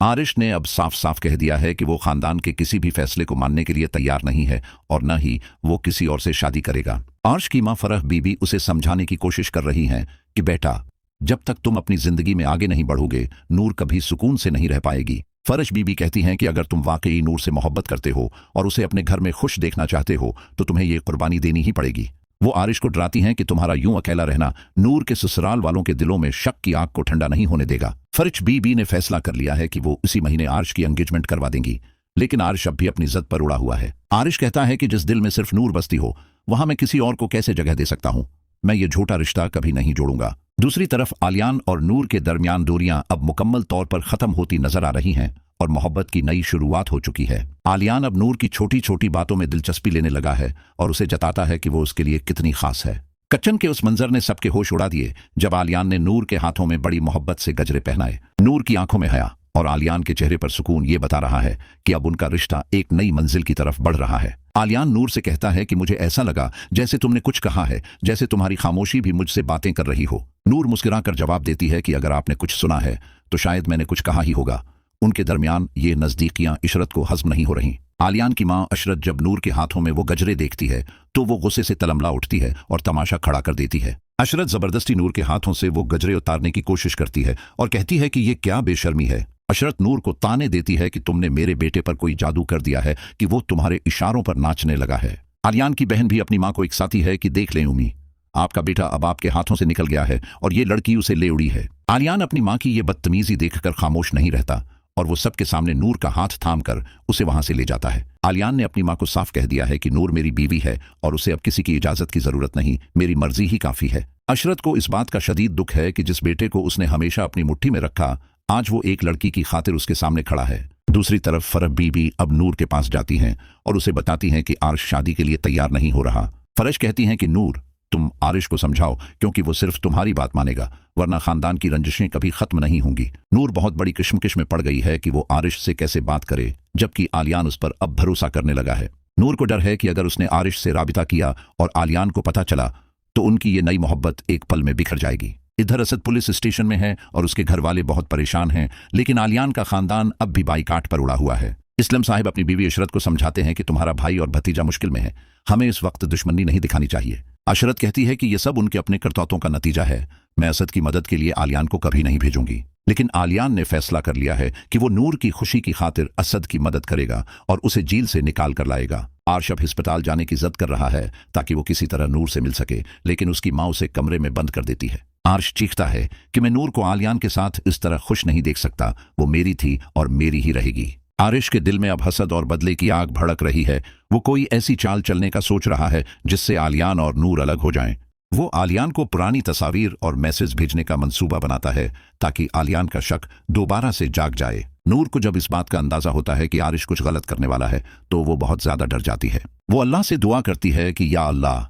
आरिश ने अब साफ साफ कह दिया है कि वो खानदान के किसी भी फैसले को मानने के लिए तैयार नहीं है और न ही वो किसी और से शादी करेगा। आर्श की मां फरह बीबी उसे समझाने की कोशिश कर रही हैं कि बेटा, जब तक तुम अपनी जिंदगी में आगे नहीं बढ़ोगे नूर कभी सुकून से नहीं रह पाएगी। फरज बीबी कहती हैं कि अगर तुम वाकई नूर से मोहब्बत करते हो और उसे अपने घर में खुश देखना चाहते हो तो तुम्हें ये कुर्बानी देनी ही पड़ेगी। वो आरिश को डराती हैं कि तुम्हारा यूं अकेला रहना नूर के ससुराल वालों के दिलों में शक की आग को ठंडा नहीं होने देगा। फरज बीबी ने फैसला कर लिया है कि वो इसी महीने आरिश की एंगेजमेंट करवा देंगी, लेकिन आरिश अब भी अपनी जिद पर उड़ा हुआ है। आरिश कहता है कि जिस दिल में सिर्फ नूर बसती हो वहां मैं किसी और को कैसे जगह दे सकता हूं, मैं ये झूठा रिश्ता कभी नहीं जोड़ूंगा। दूसरी तरफ आलियान और नूर के दरमियान दूरियां अब मुकम्मल तौर पर खत्म होती नजर आ रही हैं और मोहब्बत की नई शुरुआत हो चुकी है। आलियान अब नूर की छोटी छोटी बातों में दिलचस्पी लेने लगा है और उसे जताता है कि वो उसके लिए कितनी खास है। कच्चन के उस मंजर ने सबके होश उड़ा दिए जब आलियान ने नूर के हाथों में बड़ी मोहब्बत से गजरे पहनाए। नूर की आंखों में हया और आलियान के चेहरे पर सुकून ये बता रहा है कि अब उनका रिश्ता एक नई मंजिल की तरफ बढ़ रहा है। आलियान नूर से कहता है कि मुझे ऐसा लगा जैसे तुमने कुछ कहा है, जैसे तुम्हारी खामोशी भी मुझसे बातें कर रही हो। नूर मुस्कुराकर जवाब देती है कि अगर आपने कुछ सुना है तो शायद मैंने कुछ कहा ही होगा। उनके दरमियान ये नजदीकियां इशरत को हज़म नहीं हो रही। आलियान की मां अशरत जब नूर के हाथों में वो गजरे देखती है तो वो गुस्से से तलमला उठती है और तमाशा खड़ा कर देती है। अशरत जबरदस्ती नूर के हाथों से वो गजरे उतारने की कोशिश करती है और कहती है कि ये क्या बेशर्मी है। अशरत नूर को ताने देती है कि तुमने मेरे बेटे पर कोई जादू कर दिया है कि वो तुम्हारे इशारों पर नाचने लगा है। आलियान की बहन भी अपनी मां को इकसाती है कि देख लें उम्मी, आपका बेटा अब आपके हाथों से निकल गया है और ये लड़की उसे ले उड़ी है। आलियान अपनी मां की ये बदतमीजी देखकर खामोश नहीं रहता और वो सबके सामने नूर का हाथ थामकर उसे वहां से ले जाता है। आलियान ने अपनी मां को साफ कह दिया है कि नूर मेरी बीवी है और उसे अब किसी की इजाजत की जरूरत नहीं, मेरी मर्जी ही काफी है। अशरत को इस बात का शदीद दुख है कि जिस बेटे को उसने हमेशा अपनी मुट्ठी में रखा आज वो एक लड़की की खातिर उसके सामने खड़ा है। दूसरी तरफ फरह बीबी अब नूर के पास जाती हैं और उसे बताती हैं कि आरिश शादी के लिए तैयार नहीं हो रहा। फरज कहती हैं कि नूर, तुम आरिश को समझाओ क्योंकि वो सिर्फ तुम्हारी बात मानेगा, वरना खानदान की रंजिशें कभी खत्म नहीं होंगी। नूर बहुत बड़ी किश्मकिश में पड़ गई है कि वो आरिश से कैसे बात करे, जबकि आलियान उस पर अब भरोसा करने लगा है। नूर को डर है कि अगर उसने आरिश से राबिता किया और आलियान को पता चला तो उनकी ये नई मोहब्बत एक पल में बिखर जाएगी। इधर असद पुलिस स्टेशन में है और उसके घर वाले बहुत परेशान हैं, लेकिन आलियान का खानदान अब भी बाईकाट पर उड़ा हुआ है। इस्लाम साहिब अपनी बीवी अशरत को समझाते हैं कि तुम्हारा भाई और भतीजा मुश्किल में है, हमें इस वक्त दुश्मनी नहीं दिखानी चाहिए। अशरत कहती है कि यह सब उनके अपने करतौतों का नतीजा है, मैं असद की मदद के लिए आलियान को कभी नहीं भेजूंगी। लेकिन आलियान ने फैसला कर लिया है कि वो नूर की खुशी की खातिर असद की मदद करेगा और उसे जेल से निकाल कर लाएगा। आर्श अब अस्पताल जाने की जिद कर रहा है ताकि वो किसी तरह नूर से मिल सके, लेकिन उसकी मां उसे कमरे में बंद कर देती है। आर्श चीखता है कि मैं नूर को आलियान के साथ इस तरह खुश नहीं देख सकता, वो मेरी थी और मेरी ही रहेगी। आरिश के दिल में अब हसद और बदले की आग भड़क रही है। वो कोई ऐसी चाल चलने का सोच रहा है जिससे आलियान और नूर अलग हो जाएं। वो आलियान को पुरानी तस्वीर और मैसेज भेजने का मंसूबा बनाता है ताकि आलियान का शक दोबारा से जाग जाए। नूर को जब इस बात का अंदाजा होता है कि आरिश कुछ गलत करने वाला है तो वो बहुत ज्यादा डर जाती है। वो अल्लाह से दुआ करती है कि या अल्लाह,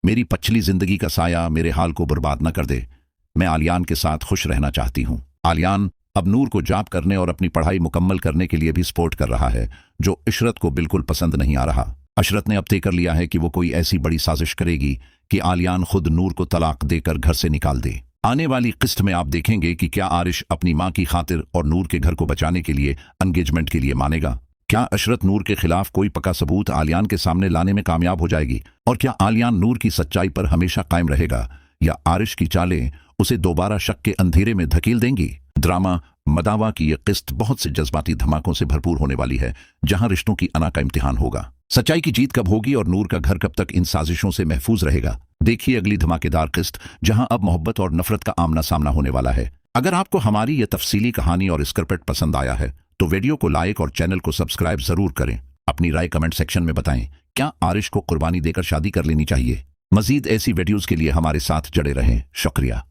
मेरी पिछली जिंदगी का साया मेरे हाल को बर्बाद न कर दे, मैं आलियान के साथ खुश रहना चाहती हूँ। आलियान अब नूर को जॉब करने और अपनी पढ़ाई मुकम्मल करने के लिए भी सपोर्ट कर रहा है, जो इशरत को बिल्कुल पसंद नहीं आ रहा। अशरत ने अब तय कर लिया है कि वो कोई ऐसी बड़ी साजिश करेगी कि आलियान खुद नूर को तलाक देकर घर से निकाल दे। आने वाली किस्त में आप देखेंगे कि क्या आरिश अपनी मां की खातिर और नूर के घर को बचाने के लिए एंगेजमेंट के लिए मानेगा। क्या अशरत नूर के खिलाफ कोई पक्का सबूत आलियान के सामने लाने में कामयाब हो जाएगी, और क्या आलियान नूर की सच्चाई पर हमेशा कायम रहेगा, या आरिश की चालें उसे दोबारा शक के अंधेरे में धकेल देंगी। ड्रामा मदावा की यह किस्त बहुत से जज्बाती धमाकों से भरपूर होने वाली है, जहां रिश्तों की अना का इम्तिहान होगा। सच्चाई की जीत कब होगी और नूर का घर कब तक इन साजिशों से महफूज रहेगा। देखिए अगली धमाकेदार किस्त, जहां अब मोहब्बत और नफरत का आमना सामना होने वाला है। अगर आपको हमारी यह तफसीली कहानी और स्क्रिप्ट पसंद आया है तो वीडियो को लाइक और चैनल को सब्सक्राइब जरूर करें। अपनी राय कमेंट सेक्शन में बताएं, क्या आरिश को कुर्बानी देकर शादी कर लेनी चाहिए। मजीद ऐसी वीडियोज के लिए हमारे साथ जुड़े रहें। शुक्रिया।